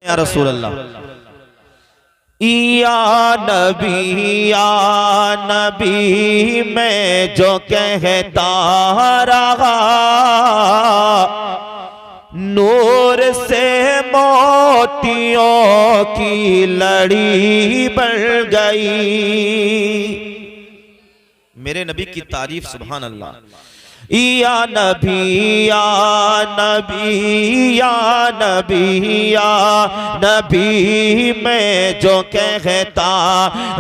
या रसूल अल्लाह। या नबी मैं जो कहता रहा, नूर से मोतियों की लड़ी बन गई। मेरे नबी की तारीफ सुभान अल्लाह। या नबी या नबी या नबी या नबी मैं जो कहता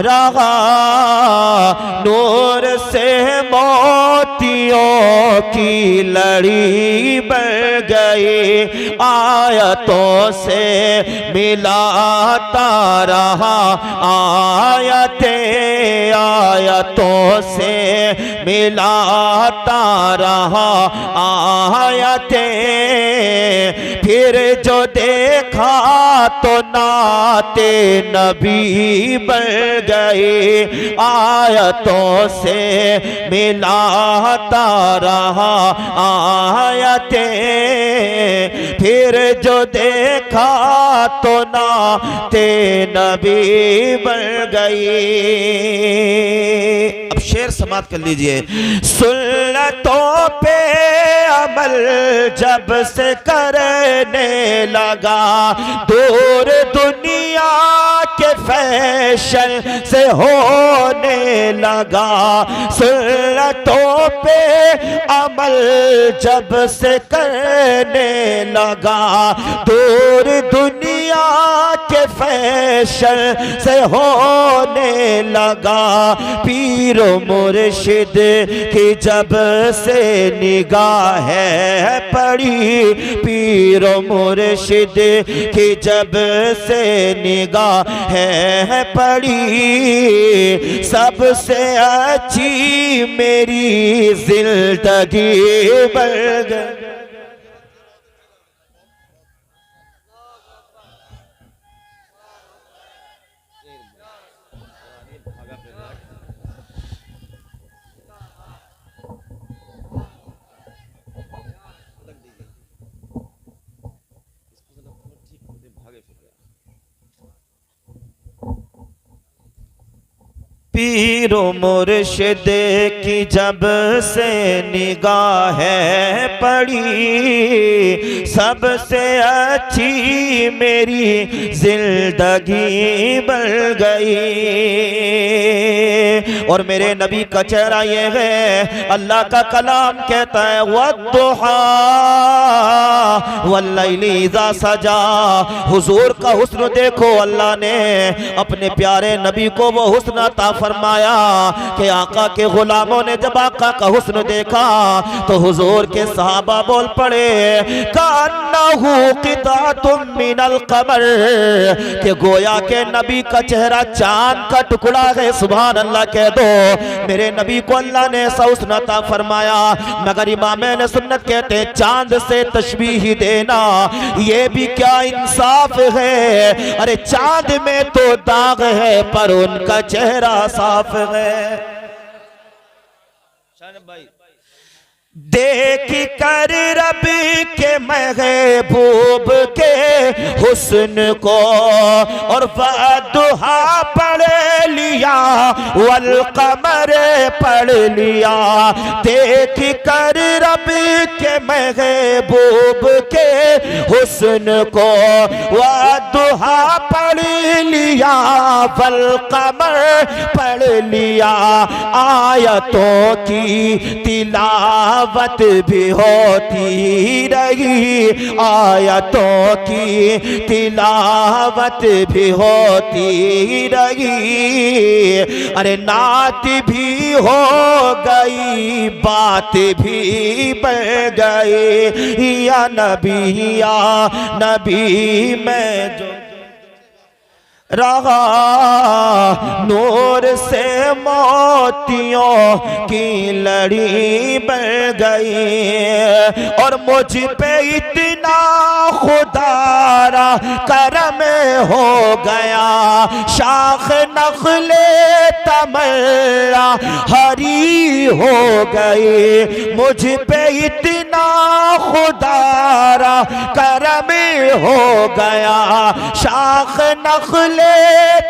रहा, नूर से मोतियों की लड़ी बन गई। आयतों से मिलाता रहा, आयतों से मिलाता रहा आयतें। फिर जो देखा तो नाते नबी बन गए। आयतों से मिलाता रहा आयतें। फिर जो देखा तो नाते नबी बन गई। अब शेर समाप्त कर लीजिए। सुन्नतों पे अमल जब से करने लगा, दूर दुनिया के फैशन से होने लगा। सुन्नतों पे अमल जब से करने लगा, दूर दुनिया के फैशन से होने लगा। पीर मुर्शिद की जब से निगाह पड़ी, पीर मुर्शिद की जब से निगाह पड़ी, सबसे अच्छी मेरी जिंदगी बन गई। पीर मुर्शिद की जब से निगाह पड़ी, सबसे अच्छी मेरी जिंदगी बन गई। और मेरे नबी का चेहरा ये है, अल्लाह का कलाम कहता है वद्दुहा वल्लैली इज़ा सजा। हुजूर का हुस्न देखो, अल्लाह ने अपने प्यारे नबी को वो हुस्न अता फरमाया कि आका के गुलामों ने जब आका का हुस्न देखा तो हुजूर के सहाबा बोल पड़े कान्नहु क़ितातुम मिनल क़मर, कि गोया के नबी का चेहरा चांद का टुकड़ा है। सुभान अल्लाह कह दो। मेरे नबी को अल्लाह ने ऐसा हुस्न अता फरमाया। मगर इमाम अहले सुन्नत कहते हैं चांद से तशबीह देना ये भी क्या इंसाफ है। अरे चांद में तो दाग है पर उनका चेहरा साफ है। भाई देख कर रब के महबूब के हुस्न को और वद्दुहा पढ़ लिया वल कमर पढ़ लिया। देख कर रब के महबूब के हुस्न को वद्दुहा पढ़ लिया वल कमर पढ़ लिया। आयतों की तिलावत भी होती रही, आयतों की तिलावत भी होती रही। अरे नात भी हो गई, बात भी बढ़ गई। या नबी मैं जो रहा, नूर से मोतियों की लड़ी बढ़ गई और मुझ पे इतना खुदारा करम हो गया, शाख नखले तमन्ना हरी हो गई, मुझ पे इतना खुदारा करम हो गया, शाख नखले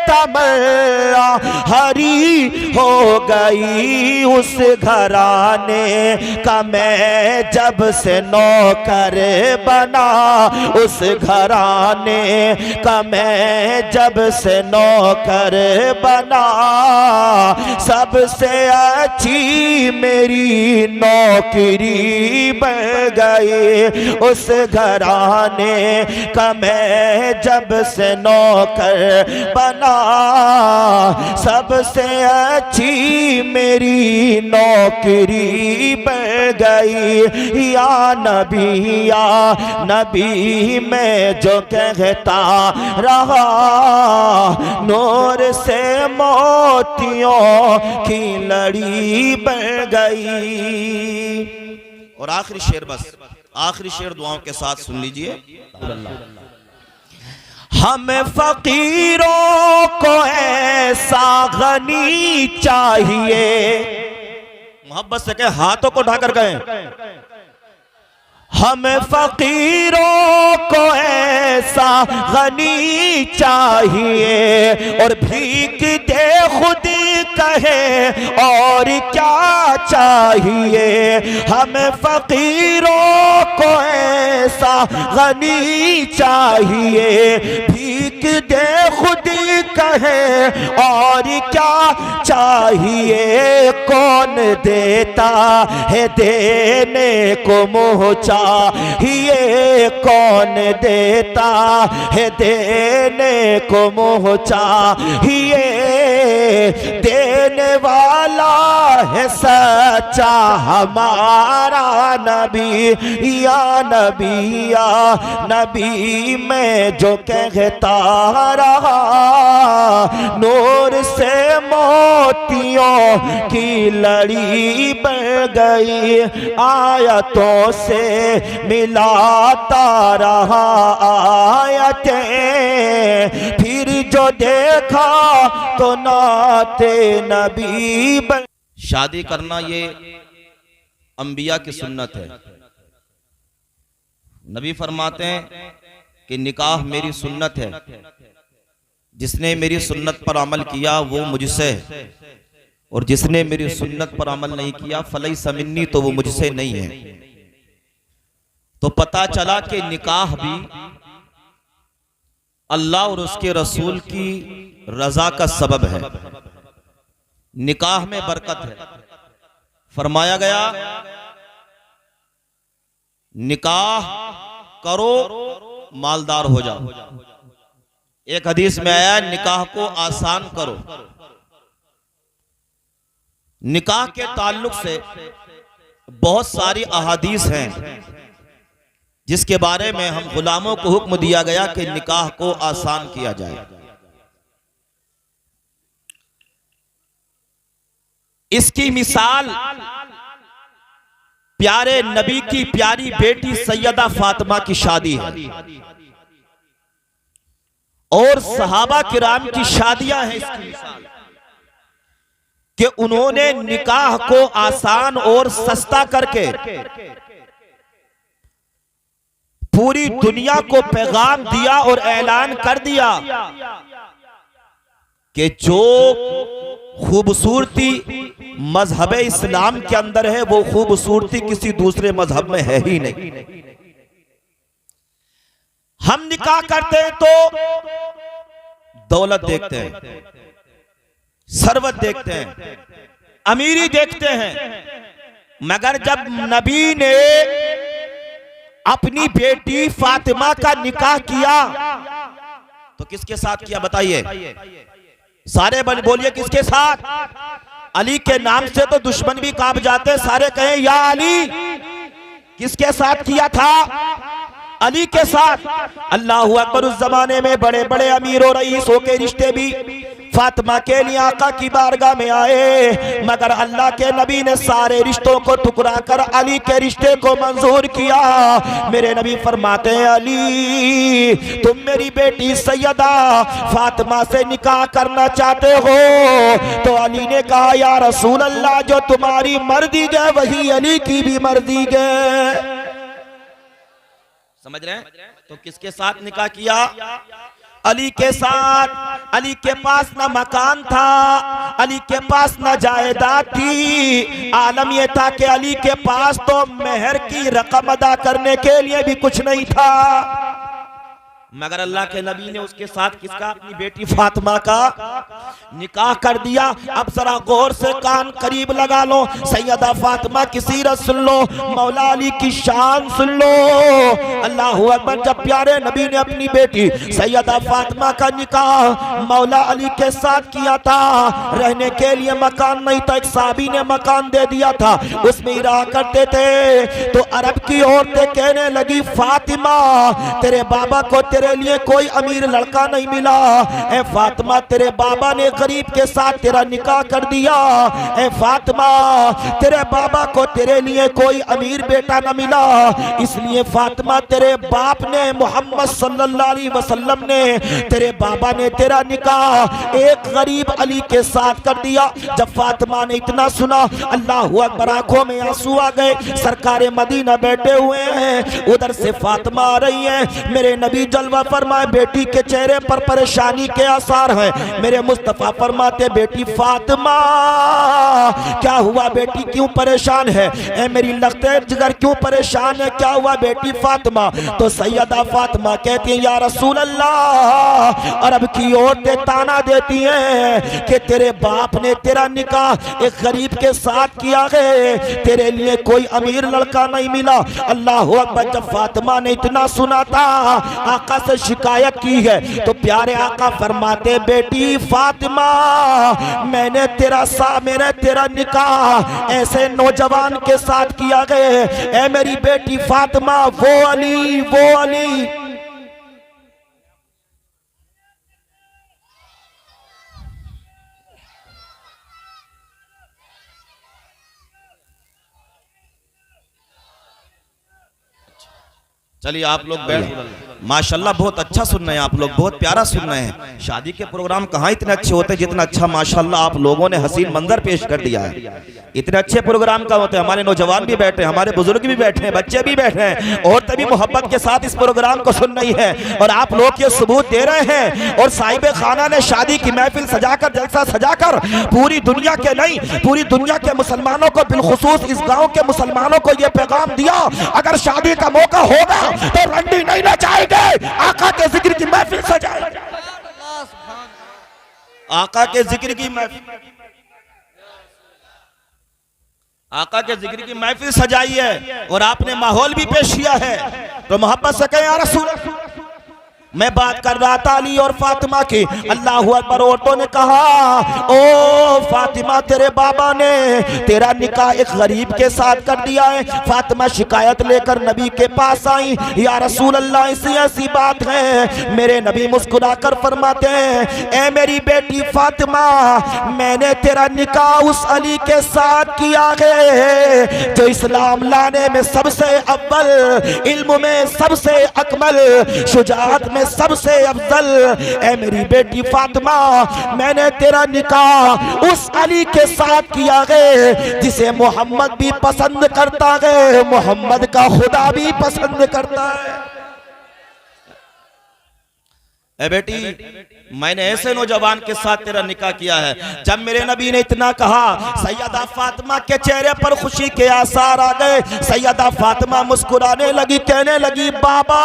तमन्ना हरी हो गई। उस घराने का मैं जब से नौकर बना, उस घराने का मैं जब से नौकर बना, सबसे अच्छी मेरी नौकरी बन गई। उस घराने का मैं जब से नौकर बना, सबसे अच्छी मेरी नौकरी बन गई। या नबी मैं जो कहता रहा, नूर से मोतियों की लड़ी बन गई। और आखिरी शेर, बस आखिरी शेर दुआओं के साथ सुन लीजिए। हमें फकीरों को ऐसा गनी चाहिए, मोहब्बत से कहे, हाथों को उठाकर कहें, हमें फकीरों को ऐसा गनी चाहिए और भीख दे खुद कहे और क्या चाहिए। हमें फकीरों को ऐसा गनी चाहिए, भीख दे खुद कहे और क्या चाहिए। कौन देता है देने को मुँह चाहिए, कौन देता है देने को मुँह चाहिए। देने वाला है सच्चा हमारा नबी। या नबी मैं जो कहता रहा, नूर से मोतियों की लड़ी बन गई। आयतों से मिलाता रहा आयतें, फिर जो देखा तो नाते नबी बन। शादी करना ये अंबिया की सुन्नत है। नबी फरमाते हैं कि निकाह मेरी सुन्नत है, जिसने मेरी सुन्नत पर अमल किया वो मुझसे है, और जिसने मेरी सुन्नत पर अमल नहीं किया फलैसा मिन्नी, तो वो मुझसे नहीं है। तो पता चला कि निकाह भी अल्लाह और उसके रसूल की रजा का सबब है। निकाह में बरकत है। फरमाया गया निकाह करो मालदार हो जाओ। एक हदीस में आया निकाह को आसान करो। निकाह के ताल्लुक से बहुत सारी अहादीस हैं जिसके बारे में हम गुलामों को हुक्म दिया गया कि निकाह को आसान किया जाए। इसकी मिसाल प्यारे नबी की प्यारी बेटी सैयदा फातिमा की शादी है और सहाबा किराम की शादियां हैं। इसकी मिसाल कि उन्होंने निकाह को आसान और सस्ता करके पूरी दुनिया को पैगाम दिया और ऐलान कर दिया कि जो खूबसूरती मजहब इस्लाम के अंदर है वो खूबसूरती किसी दूसरे मजहब में है ही नहीं। हम निकाह करते हैं तो दौलत देखते हैं, सरवत देखते हैं, अमीरी देखते हैं, मगर जब नबी ने अपनी बेटी फातिमा का निकाह किया तो किसके साथ किया बताइए? सारे बोलिए किसके साथ? अली के नाम से तो दुश्मन भी कांप जाते, सारे कहें या अली। किसके साथ किया था? अली के साथ अल्लाह अकबर उस जमाने में बड़े बड़े अमीर और रईसों के रिश्ते भी फातिमा के लिए आका की बारगाह में आए, मगर अल्लाह के नबी ने सारे रिश्तों को टुकरा कर अली के रिश्ते को मंजूर किया। मेरे नबी फरमाते हैं, अली तुम मेरी बेटी सैयदा फातिमा से निकाह करना चाहते हो? तो अली ने कहा, या रसूल अल्लाह, जो तुम्हारी मर्जी है वही अली की भी मर्जी है। समझ रहे हैं? तो किसके साथ निकाह किया? अली के साथ। अली के पास ना मकान था, अली के पास ना जायदाद थी। आलम यह था कि अली के पास तो मेहर की रकम अदा करने के लिए भी कुछ नहीं था, मगर अल्लाह के नबी ने उसके साथ किसका? अपनी बेटी फातिमा का निकाह कर दिया। अब जरा गौर से कान करीब लगा लो, सैयदा फातिमा की सीरत सुन लो, मौला अली की शान सुन लो। अल्लाह अकबर। जब प्यारे नबी ने अपनी बेटी सैयदा फातिमा का निकाह मौला अली के साथ किया था, रहने के लिए मकान नहीं था, एक साहबी ने मकान दे दिया था, उसमें ही रहा करते थे। तो अरब की औरतें कहने लगी, फातिमा तेरे बाबा को तेरे लिए कोई अमीर लड़का नहीं मिला, ए फातिमा तेरे बाबा ने गरीब के साथ तेरा निकाह कर दिया, ए फातिमा तेरे बाबा को तेरे लिए कोई अमीर बेटा न मिला, इसलिए फातिमा तेरे बाप ने मोहम्मद सल्लल्लाहु अलैहि वसल्लम ने तेरे बाबा ने तेरा निकाह एक गरीब अली के साथ कर दिया। जब फातिमा ने इतना सुना, अल्लाह अकबर, आंखों में आंसू आ गए। सरकारे मदीना बैठे हुए हैं, उधर से फातिमा आ रही है। मेरे नबी जलवा फरमाए, बेटी के चेहरे पर परेशानी के आसार हैं। मेरे मुस्तफा फरमाते, बेटी फातिमा क्या हुआ, बेटी क्यों परेशान है? ए मेरी लख्ते जिगर क्यों परेशान है, क्या हुआ बेटी फातिमा? तो सैयदा फातिमा कहती है, या रसूल अल्लाह, अरब की औरतें ताना देती हैं कि तेरे बाप ने तेरा निकाह एक गरीब के साथ किया है, तेरे लिए कोई अमीर लड़का नहीं मिला। अल्लाह अकबर। जब फातिमा ने इतना सुना था, आका से शिकायत की है, तो प्यारे आका फरमाते, बेटी फातिमा मैंने तेरा निकाह ऐसे नौजवान के साथ किया गया, ऐ मेरी बेटी फातिमा वो अली। चलिए आप लोग बैठ, माशाल्लाह बहुत अच्छा सुन रहे हैं आप लोग, बहुत प्यारा सुन रहे हैं। शादी के प्रोग्राम कहाँ इतने अच्छे होते हैं जितना अच्छा माशाल्लाह आप लोगों ने हसीन मंजर पेश कर दिया है। इतने अच्छे प्रोग्राम का होते हैं। हमारे नौजवान भी बैठे हैं, हमारे बुजुर्ग भी बैठे हैं, बच्चे भी बैठे हैं, और तभी मोहब्बत के साथ इस प्रोग्राम को सुन रही है, और आप लोग ये सबूत दे रहे हैं। और साहिब खाना ने शादी की महफिल सजाकर, जलसा सजाकर पूरी दुनिया के नहीं, पूरी दुनिया के मुसलमानों को, बिलखुसूस इस गाँव के मुसलमानों को ये पैगाम दिया, अगर शादी का मौका होगा तो रंडी नहीं नचाएंगे, आका के जिक्र की महफिल सजाएंगे। आका के जिक्र की महफिल, आका के जिक्र की महफिल सजाई है, और आपने माहौल भी पेश किया है। तो मोहब्बत से कहें, या रसूल। मैं बात कर रहा था अली और फातिमा की। अल्लाह अकबर। औरतों ने कहा, ओ फातिमा तेरे बाबा ने तेरा निकाह एक गरीब के साथ कर दिया है। फातिमा शिकायत लेकर नबी के पास आई, या रसूल अल्लाह ऐसी ऐसी बात है। मेरे नबी मुस्कुराकर फरमाते हैं, ए मेरी बेटी फातिमा मैंने तेरा निकाह उस अली के साथ किया है जो इस्लाम लाने में सबसे अव्वल, इल्म में सबसे अकमल, शुजाअत में सबसे अफजल। ए मेरी बेटी फातिमा मैंने तेरा निकाह उस अली के साथ किया है जिसे मोहम्मद भी पसंद करता है, मोहम्मद का खुदा भी पसंद करता है। ए बेटी मैंने ऐसे नौजवान के साथ तेरा निकाह किया है। जब मेरे नबी ने इतना कहा, सैयदा फातिमा के चेहरे पर खुशी के आसार आ गए। सैयदा फातिमा मुस्कुराने लगी, कहने लगी, बाबा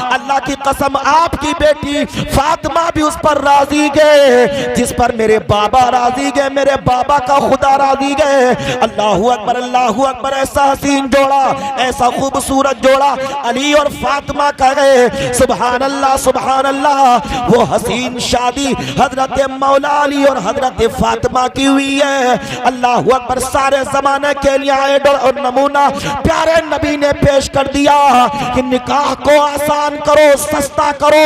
अल्लाह की कसम आपकी बेटी फातिमा भी उस पर राजी गए जिस पर मेरे बाबा राजी गए, मेरे बाबा का खुदा राजी गए। अल्लाहू अकबर, अल्लाहू अकबर। ऐसा हसीन जोड़ा, ऐसा खूबसूरत जोड़ा अली और फातिमा का है। सुभान अल्लाह, सुभान अल्लाह। अल्लाह वो हसीन शादी हजरत मौला अली और हजरत फातिमा की हुई है। अल्लाह अकबर। सारे जमाने के लिए आइडल और नमूना प्यारे नबी ने पेश कर दिया कि निकाह को आसान करो, सस्ता करो,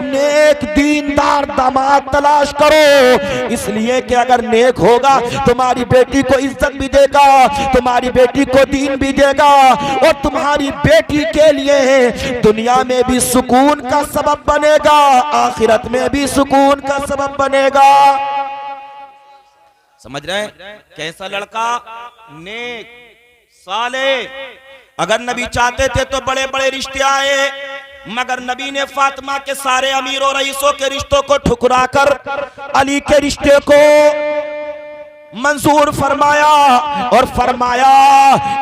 नेक दीनदार दामाद तलाश करो, इसलिए कि अगर नेक होगा तुम्हारी बेटी को इज्जत भी देगा, तुम्हारी बेटी को दीन भी देगा और तुम्हारी बेटी के लिए दुनिया में भी सुकून का सबब बनेगा, आखिरत में भी सुकून का सबब बनेगा। समझ रहे हैं? कैसा लड़का? नेक साले। अगर नबी चाहते थे तो बड़े बड़े रिश्ते आए, मगर नबी ने फातिमा के सारे अमीर और रईसों के रिश्तों को ठुकराकर अली के रिश्ते को मंजूर फरमाया और फरमाया,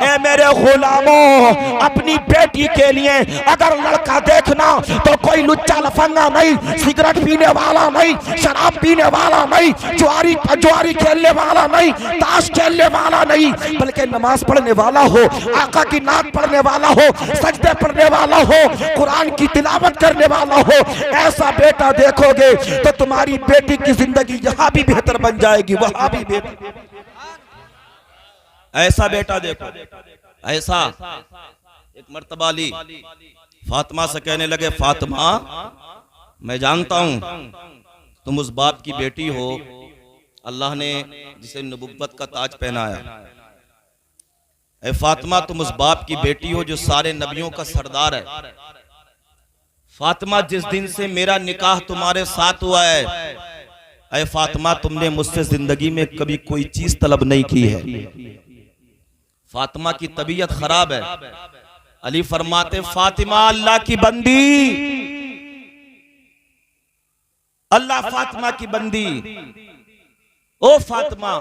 ए मेरे गुलामों, अपनी बेटी के लिए अगर लड़का देखना तो कोई लुच्चा लफंगा नहीं, सिगरेट पीने वाला नहीं, शराब पीने वाला नहीं, जुआरी खेलने वाला नहीं, ताश खेलने वाला नहीं, बल्कि नमाज पढ़ने वाला हो, आका की नात पढ़ने वाला हो, सजदे पढ़ने वाला हो, कुरान की तिलावत करने वाला हो। ऐसा बेटा देखोगे तो तुम्हारी बेटी की जिंदगी यहाँ भी बेहतर बन जाएगी, वहां भी बेहतर। ऐसा बेटा देखो। ऐसा एक मर्तबा अली फातिमा से कहने लगे, फातिमा मैं जानता हूं तुम उस बाप की बेटी हो अल्लाह ने जिसे नबुव्वत का ताज पहनाया। ऐ फातिमा तुम उस बाप की बेटी हो जो सारे नबियों का सरदार है। फातिमा जिस दिन से मेरा निकाह तुम्हारे साथ हुआ है, ऐ फातिमा तुमने मुझसे जिंदगी में कभी कोई चीज तलब नहीं की है। फातिमा की तबीयत खराब है। अली फरमाते, फातिमा अल्लाह की बंदी, अल्लाह फातिमा की बंदी, ओ फातिमा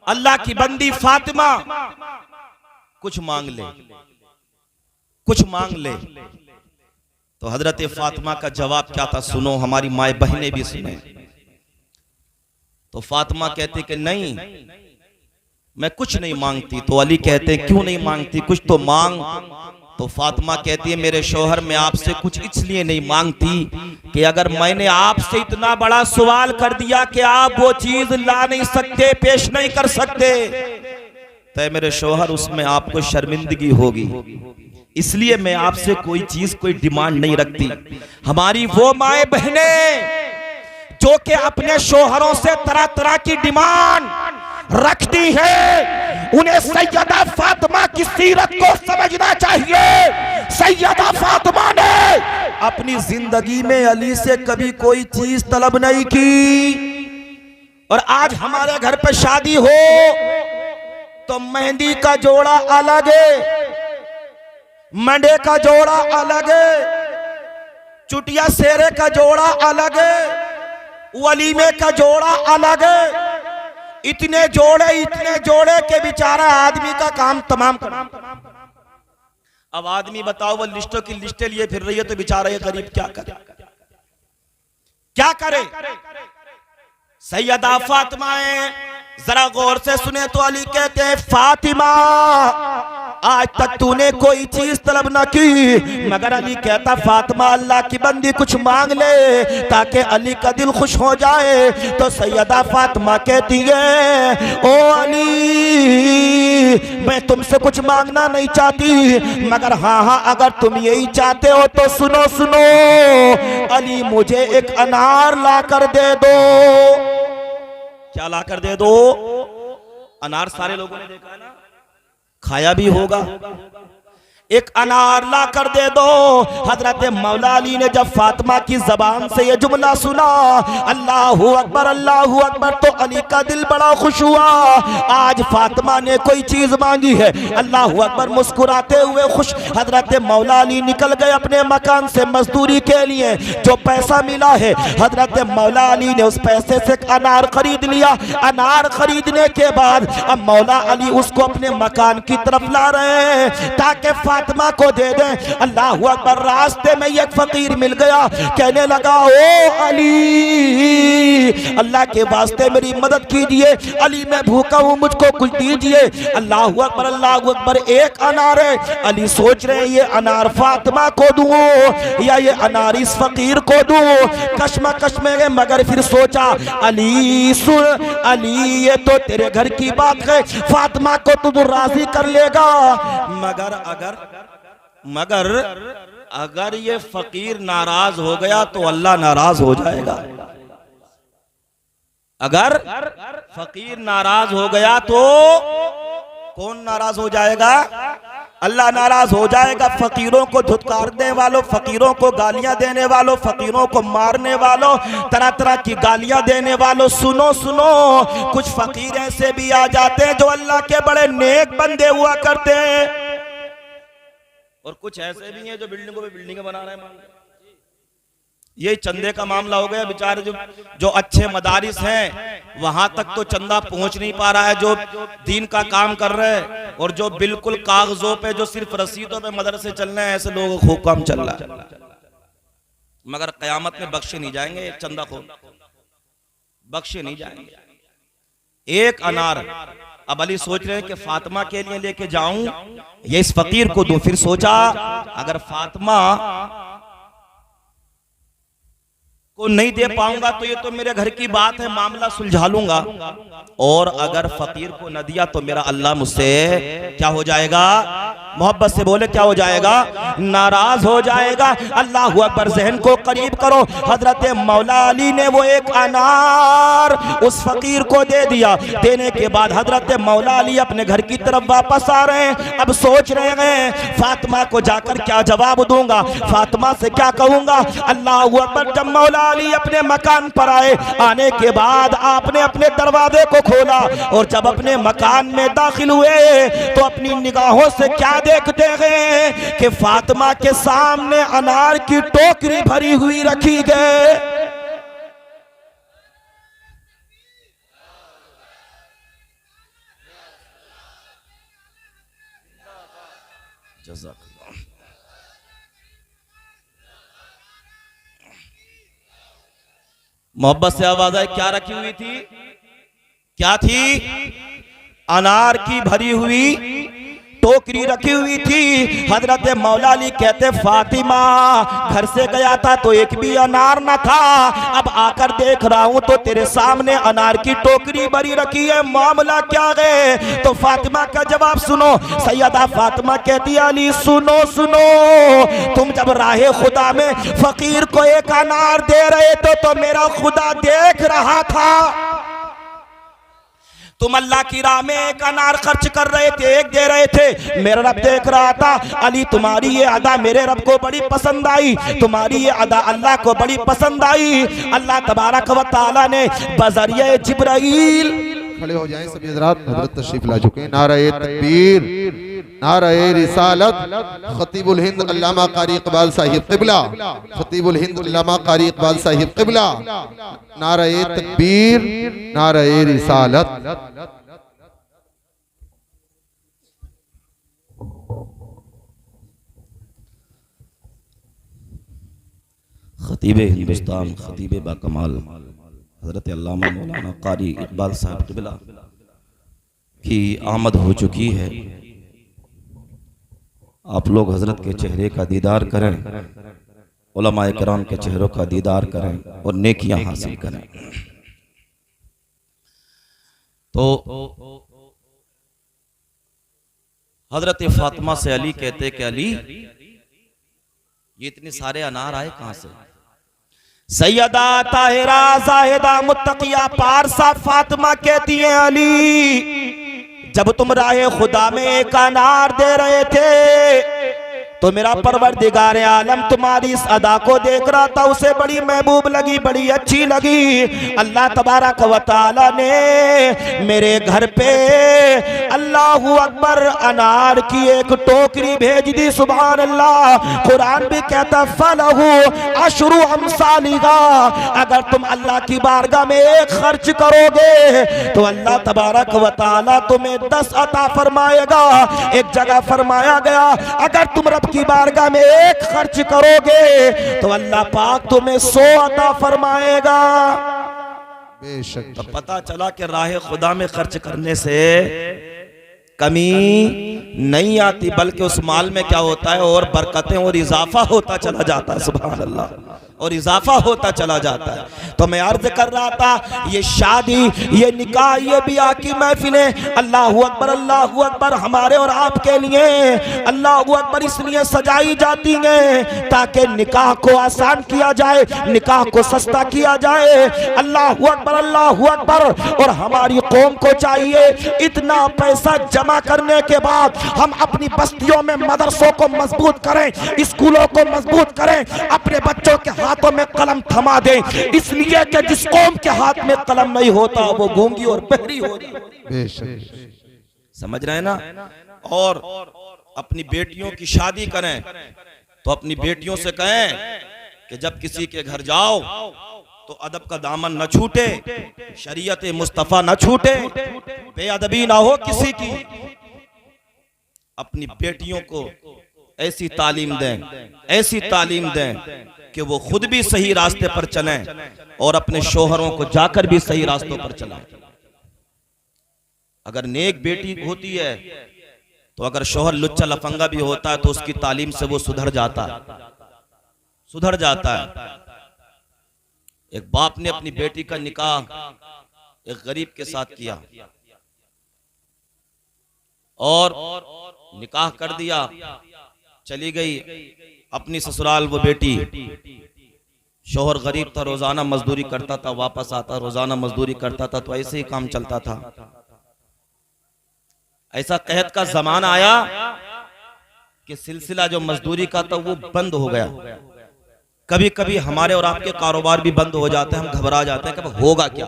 अल्लाह की बंदी, फातिमा कुछ मांग ले, कुछ मांग ले। तो हजरत फातिमा का जवाब क्या था सुनो, हमारी माए बहनें भी सुने। तो फातिमा कहते कि नहीं मैं कुछ नहीं मांगती। तो अली कहते क्यों नहीं मांगती, कुछ तो मांग। तो फातिमा कहती है मेरे शौहर मैं आपसे कुछ इसलिए नहीं मांगती कि अगर मैंने आपसे इतना बड़ा सवाल कर दिया कि आप वो चीज ला नहीं सकते, पेश नहीं कर सकते, तो मेरे शौहर उसमें आपको शर्मिंदगी होगी, इसलिए मैं आपसे कोई चीज कोई डिमांड नहीं रखती। हमारी वो माए बहनें जो कि अपने शौहरों से तरह तरह की डिमांड रखती है, उन्हें सैयदा फातिमा की सीरत को समझना चाहिए। सैयदा फातिमा ने अपनी जिंदगी में अली से कभी कोई चीज तलब नहीं की। और आज हमारे घर पे शादी हो तो मेहंदी का जोड़ा अलग है, मंडे का जोड़ा अलग है, चुटिया सेरे का जोड़ा अलग है, वलीमे का जोड़ा अलग है। इतने जोड़े के बेचारा आदमी का काम तमाम कर। अब आदमी बताओ वो लिस्टों की लिस्टें लिए फिर रही है तो बेचारा ये गरीब क्या करे, क्या करे। सैयदा फातिमा है, जरा गौर से सुने तो अली कहते हैं फातिमा आज तक तूने कोई चीज तलब ना की, मगर अली कहता फातिमा अल्लाह की बंदी कुछ मांग ले ताकि अली का दिल खुश हो जाए। तो सैयदा फातिमा कहती है ओ अली मैं तुमसे कुछ मांगना नहीं चाहती, मगर हाँ अगर तुम यही चाहते हो तो सुनो सुनो, अली मुझे एक अनार ला कर दे दो। क्या ला कर दे दो? अनार सारे लोगों ने देखा है ना, खाया भी होगा। एक अनार ला कर दे दो। हजरत मौला अली ने जब फातिमा की जबान से ये जुमला सुना अल्लाहू अकबर, तो अली का दिल बड़ा खुश हुआ। आज फातिमा ने कोई चीज मांगी है। अल्लाहू अकबर मुस्कुराते हुए खुश। हजरत मौला अली निकल गए अपने मकान से मजदूरी के लिए। जो पैसा मिला है हजरत मौला अली ने उस पैसे से अनार खरीद लिया। अनार खरीदने के बाद अब मौला अली उसको अपने मकान की तरफ ला रहे हैं ताकि फातिमा को दे दें। अल्लाहू अकबर। रास्ते में एक फकीर मिल गया, कहने लगा ओ अली अल्लाह के वास्ते मेरी मदद कीजिए, अली मैं भूखा हूँ, मुझको कुछ दीजिए। अल्लाह अकबर, अल्लाह अकबर। एक अनार है, अली सोच रहे हैं ये अनार फातिमा को दूं या ये अनार इस फकीर को दूं, कश्मकश में गए। मगर फिर सोचा, अली सुन, अली ये तो तेरे घर की बात है, फातिमा को तू राजी कर लेगा, मगर अगर ये फकीर नाराज हो गया तो अल्लाह नाराज हो जाएगा। अगर फकीर नाराज हो गया तो कौन नाराज हो जाएगा? अल्लाह नाराज हो जाएगा। फकीरों को धुतकारने वालों, फकीरों को गालियां देने वालों, फकीरों को मारने वालों, तरह तरह की गालियां देने वालों, सुनो सुनो, कुछ फकीर ऐसे भी आ जाते हैं जो अल्लाह के बड़े नेक बंदे हुआ करते हैं, और कुछ ऐसे भी हैं जो बिल्डिंगों पे बिल्डिंगें बना रहे हैं। ये चंदे का मामला हो गया। बेचारे जो अच्छे मदारिस हैं वहां तक तो चंदा पहुंच नहीं पा रहा है, जो दीन का काम कर रहे हैं, और जो बिल्कुल कागजों पे, जो सिर्फ रसीदों पे मदरसे चल रहे हैं, ऐसे लोगों को खूब काम चल रहा है, मगर कयामत में बख्शे नहीं जाएंगे। चंदा को बख्शे नहीं जाएंगे। एक अनार अब अली सोच रहे हैं कि फातिमा के लिए लेके जाऊं या इस फकीर को दूं। फिर सोचा, अगर फातिमा को नहीं दे पाऊंगा तो ये तो मेरे घर की बात है, मामला सुलझा लूंगा, और अगर फकीर को न दिया तो मेरा अल्लाह मुझसे क्या हो जाएगा? मोहब्बत से बोले क्या हो जाएगा? नाराज हो जाएगा। अल्लाह अकबर। जहन को करीब करो। हजरत मौला अली ने वो एक अनार उस फकीर को दे दिया। देने के बाद हजरत मौला अली अपने घर की तरफ वापस आ रहे हैं। अब सोच रहे हैं फातिमा को जाकर क्या जवाब दूंगा, फातिमा से क्या कहूंगा। अल्लाह अकबर। जब मौला अली अपने मकान पर आए, आने के बाद आपने अपने दरवाजे को खोला, और जब अपने मकान में दाखिल हुए तो अपनी निगाहों से क्या देखते हैं कि फातिमा के सामने अनार की टोकरी भरी हुई रखी गई। मोहब्बत से आवाज आए, क्या रखी हुई थी? क्या थी? अनार की भरी हुई टोकरी रखी हुई थी। हजरत मौला अली कहते, फातिमा घर से गया था तो एक भी अनार न था, अब आकर देख रहा हूं तो तेरे सामने अनार की टोकरी भरी रखी है, मामला क्या है? तो फातिमा का जवाब सुनो। सैयदा फातिमा कहती, अली सुनो सुनो, तुम जब राहे खुदा में फकीर को एक अनार दे रहे थे तो मेरा खुदा देख रहा था। तुम अल्लाह की राह में एक अनार खर्च कर रहे थे, एक दे रहे थे, मेरा रब देख रहा था। अली तुम्हारी ये अदा मेरे रब को बड़ी पसंद आई, तुम्हारी ये अदा अल्लाह को बड़ी पसंद आई। अल्लाह तबारक व तआला ने बज़रिए जिब्राइल, खड़े हो जाएं सभी हज़रात, हज़रत तशरीफ ला चुके हैं। नारे तकबीर, नारे रिसालत। खतीबुल हिंद अल्लामा कारी इकबाल साहिब क़िबला, खतीबुल हिंद अल्लामा कारी इकबाल साहिब क़िबला। नारे तकबीर, नारे रिसालत। खतीब हिंदुस्तान, खतीब बाकमाल हजरत अल्लामा मौलाना कारी इकबाल साहब क़िबला की आमद हो चुकी है। आप लोग हजरत के चेहरे का दीदार करें, उलमाए किराम के चेहरों का दीदार करें और नेकियां हासिल करें। तो हजरत फातिमा से अली कहते कि अली ये इतने सारे अनार आए कहां से? सैयदा ताहिरा जाहिदा मुत्तकिया पारसा फातिमा कहती है, अली जब तुम राहे खुदा में एक अनार दे रहे थे तो मेरा परवरदिगार आलम तुम्हारी इस अदा को देख रहा था, उसे बड़ी महबूब लगी, बड़ी अच्छी लगी। अल्लाह तबारक व तआला ने मेरे घर पे अल्लाहु अकबर अनार की एक टोकरी भेज दी। सुभान अल्लाह। कुरान भी कहता फलहु अशरु अमसालिहा, अगर तुम अल्लाह की बारगाह में एक खर्च करोगे तो अल्लाह तबारक व तआला तुम्हें 10 अता फरमाएगा। एक जगह फरमाया गया अगर तुम रब की बारगाह में एक खर्च करोगे तो अल्लाह पाक तुम्हें 100 अता फरमाएगा। बेशक। तो पता चला कि राह खुदा में खर्च करने से कमी नहीं आती, बल्कि उस माल में क्या होता है और बरकतें और इजाफा होता चला जाता है। सुभान अल्लाह, और इजाफा होता चला जाता है। तो मैं अर्ज कर रहा था, ये शादी, ये निकाह, ये ब्याह की महफिलें अल्लाह अकबर हमारे और आपके लिए अल्लाह अकबर इसलिए सजाई जाती हैं ताकि निकाह को आसान किया जाए, निकाह को सस्ता किया जाए। अल्लाह अकबर। और हमारी कौम को चाहिए इतना पैसा जमा करने के बाद हम अपनी बस्तियों में मदरसों को मजबूत करें, स्कूलों को मजबूत करें, अपने बच्चों के हाथों में कलम थमा दें, इसलिए कि जिस कौम के हाथ में कलम नहीं होता वो गूंगी और बहरी होती। समझ रहे हैं ना। और अपनी बेटियों की शादी करें तो अपनी बेटियों से कहें कि जब किसी के घर जाओ तो अदब का दामन न छूटे, शरीयत मुस्तफा न छूटे, बेअदबी ना हो किसी की। अपनी बेटियों को ऐसी तालीम दें कि वो खुद भी सही रास्ते पर चलें और अपने शोहरों को जाकर भी सही रास्तों पर चलाएं। अगर नेक बेटी होती है तो अगर शोहर लुच्चा लफंगा भी होता है तो उसकी तालीम से वो सुधर जाता है। एक बाप ने अपनी बेटी का निकाह एक गरीब के साथ किया और निकाह कर दिया, चली गई अपनी ससुराल वो बेटी। शोहर गरीब था, रोजाना मजदूरी करता था, वापस आता, रोजाना मजदूरी करता था, तो ऐसे ही काम चलता था। ऐसा कहत का जमाना आया कि सिलसिला जो मजदूरी का था वो बंद हो गया। कभी कभी हमारे और आपके कारोबार भी बंद हो जाते हैं, हम घबरा जाते हैं कि होगा क्या।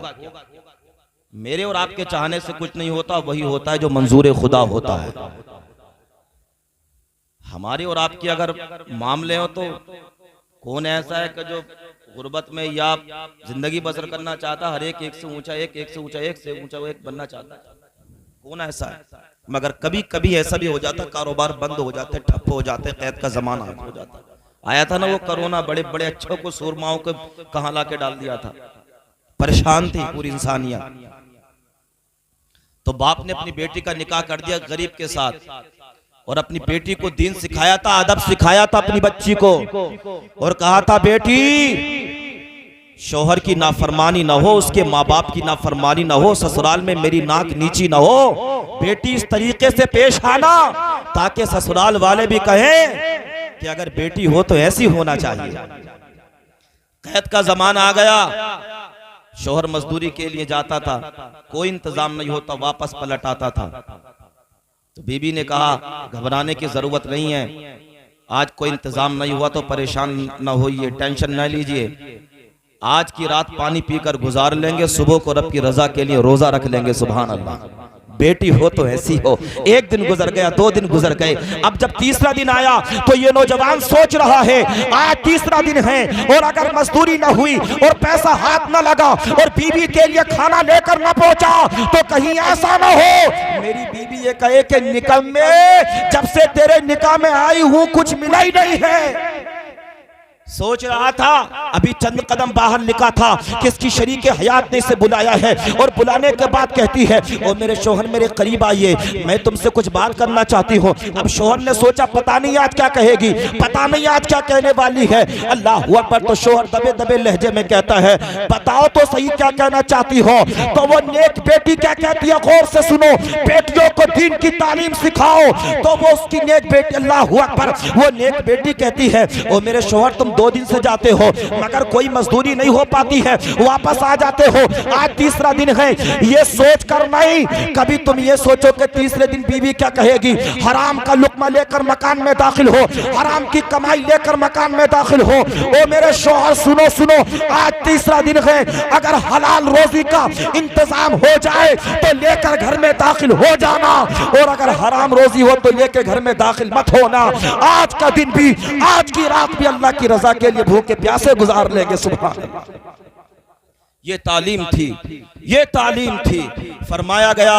मेरे और आपके चाहने से कुछ नहीं होता, वही होता है जो मंजूर खुदा होता है। हमारे और आपके अगर मामले हो तो कौन ऐसा है कि जो गुर्बत में या जिंदगी बसर करना चाहता, हर एक से ऊंचा, एक से ऊंचा, एक से ऊंचा एक बनना चाहता है? कौन ऐसा है? मगर कभी कभी ऐसा भी हो जाता, कारोबार बंद हो जाते, ठप्प हो जाते, कैद का जमाना हो जाता। आया था ना वो कोरोना, बड़े बड़े अच्छों को, सूरमाओं को कहां ला के डाल दिया था। परेशान थी पूरी इंसानियत। तो बाप ने अपनी बेटी का निकाह कर दिया गरीब के साथ और अपनी बेटी को दीन सिखाया था, अदब सिखाया था अपनी बच्ची को, और कहा था बेटी शौहर की नाफरमानी ना हो, उसके माँ बाप की नाफरमानी ना हो, ससुराल में मेरी नाक नीची ना हो। बेटी इस तरीके से पेश आना ताकि ससुराल वाले भी कहें कि अगर बेटी हो तो ऐसी होना चाहिए। कैद का जमाना आ गया, शौहर मजदूरी के लिए जाता था, कोई इंतजाम नहीं होता, वापस पलट आता था। तो बीबी ने कहा घबराने की जरूरत नहीं है, आज कोई इंतजाम नहीं हुआ तो परेशान न होइए, टेंशन न लीजिए, आज की रात पानी पीकर गुजार लेंगे, सुबह को रब की रजा के लिए रोजा रख लेंगे। सुभान अल्लाह। बेटी हो तो ऐसी हो। एक दिन गुजर गया, 2 दिन गुजर गए, अब जब तीसरा दिन आया तो ये नौजवान सोच रहा है आज तीसरा दिन है और अगर मजदूरी न हुई और पैसा हाथ न लगा और बीबी के लिए खाना लेकर न पहुंचा तो कहीं ऐसा न हो मेरी बीबी ये कहे कि निकम्मे, जब से तेरे निकाह में आई हूं कुछ मिला ही नहीं है। सोच रहा था, अभी चंद कदम बाहर लिखा था कि इसकी शरीके हयात ने इसे बुलाया है और बुलाने के बाद कहती है ओ मेरे शोहर मेरे करीब आइए, मैं तुमसे कुछ बात करना चाहती हूँ। अब शोहर ने सोचा पता नहीं आज क्या कहेगी, पता नहीं आज क्या कहने वाली है। अल्लाह अकबर। तो शोहर दबे दबे लहजे में कहता है बताओ तो सही क्या कहना चाहती हो। तो वो नेक बेटी क्या कहती है, गौर से सुनो, बेटियों को दीन की तालीम सिखाओ। तो वो उसकी नेक बेटी, अल्लाह अकबर, वो नेक बेटी कहती है ओ मेरे शोहर तुम 2 दिन से जाते हो मगर कोई मजदूरी नहीं हो पाती है, वापस आ जाते हो, आज तीसरा दिन है। ये सोच कर नहीं कभी तुम ये सोचो कि तीसरे दिन बीवी क्या कहेगी, हराम का लुक्मा लेकर मकान में दाखिल हो, हराम की कमाई लेकर मकान में दाखिल हो। ओ मेरे शौहर सुनो सुनो, आज तीसरा दिन है, अगर हलाल रोजी का इंतजाम हो जाए तो लेकर घर में दाखिल हो जाना, और अगर हराम रोजी हो तो लेकर घर में दाखिल मत होना। आज का दिन भी, आज की रात भी अल्लाह की रजा के लिए भूखे प्यासे गुजार लेंगे। सुभान अल्लाह। ये तालीम थी, ये तालीम थी। फरमाया गया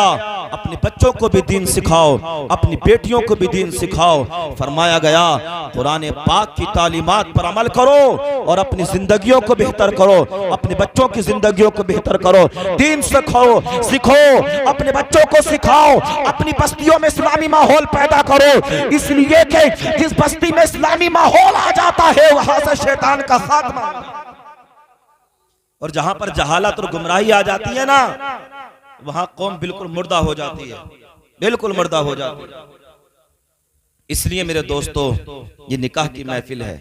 अपने बच्चों को भी दीन सिखाओ, अपनी बेटियों को भी दीन सिखाओ। फरमाया गया कुरान पाक की तालीमात पर अमल करो और अपनी जिंदगियों को बेहतर करो, अपने बच्चों की जिंदगियों को बेहतर करो। दीन सिखाओ, सीखो, अपने बच्चों को सिखाओ, अपनी बस्तियों में इस्लामी माहौल पैदा करो, इसलिए कि जिस बस्ती में इस्लामी माहौल आ जाता है वहां से शैतान का खात्मा। और जहां पर जहालत और गुमराही आ जाती है ना, वहां कौम बिल्कुल मुर्दा हो जाती है, बिल्कुल मुर्दा हो जाती है। इसलिए मेरे दोस्तों, ये निकाह की महफिल है,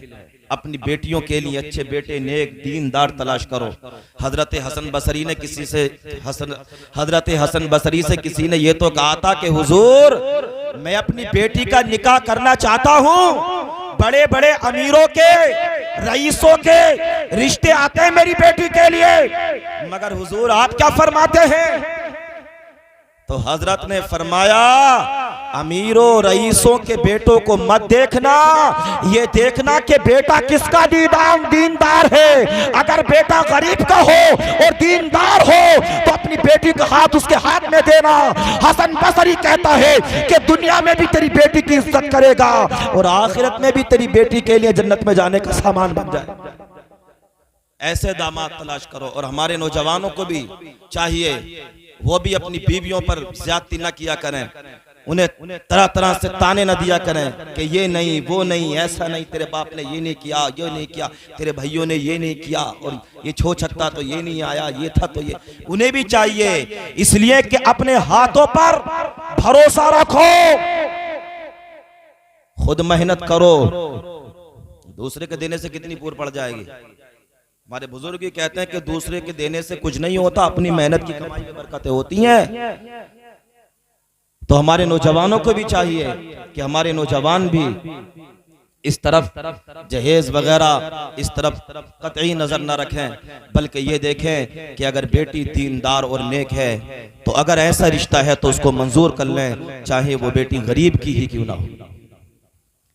अपनी बेटियों के लिए अच्छे बेटे नेक दीनदार तलाश करो। हजरत हसन बसरी ने हजरत हसन बसरी से किसी ने ये तो कहा था कि हुजूर मैं अपनी बेटी का निकाह करना चाहता हूँ, बड़े बड़े अमीरों के रईसों के रिश्ते आते हैं मेरी बेटी के लिए, मगर हुजूर आप क्या फरमाते हैं? तो हजरत ने फरमाया अमीरों रईसों के बेटों को मत देखना, ये देखना कि बेटा किसका दीनदार है। अगर बेटा गरीब का हो और दीनदार हो तो अपनी बेटी का हाथ उसके हाथ में देना। हसन बसरी कहता है कि दुनिया में भी तेरी बेटी की इज्जत करेगा और आखिरत में भी तेरी बेटी के लिए जन्नत में जाने का सामान बन जाए। ऐसे दामाद तलाश करो। और हमारे नौजवानों को भी चाहिए वो भी अपनी बीवियों पर ज्यादती न किया करें, उन्हें तरह तरह से ताने न दिया करें कि ये नहीं वो नहीं, ऐसा नहीं, तेरे बाप ने ये नहीं किया, ये नहीं किया, तेरे भाइयों ने ये नहीं किया, और ये छो छत्ता तो ये नहीं आया, ये था तो ये। उन्हें भी चाहिए इसलिए कि अपने हाथों पर भरोसा रखो, खुद मेहनत करो, दूसरे के देने से कितनी पूर पड़ जाएगी। हमारे बुजुर्ग भी कहते हैं कि दूसरे के देने से कुछ नहीं होता, अपनी मेहनत की कमाई में बरकतें होती हैं। तो हमारे नौजवानों को भी चाहिए कि हमारे नौजवान भी इस तरफ जहेज वगैरह इस तरफ कतई नजर न रखें, बल्कि ये देखें कि अगर बेटी दीनदार और नेक है तो अगर ऐसा रिश्ता है तो उसको मंजूर कर लें, चाहे वो बेटी गरीब की ही क्यों ना हो।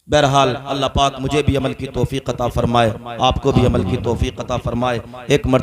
बहरहाल अल्लाह पाक मुझे भी अमल की तौफीक अता फरमाए, आपको भी अमल की तौफीक अता फरमाए। एक मर्तबा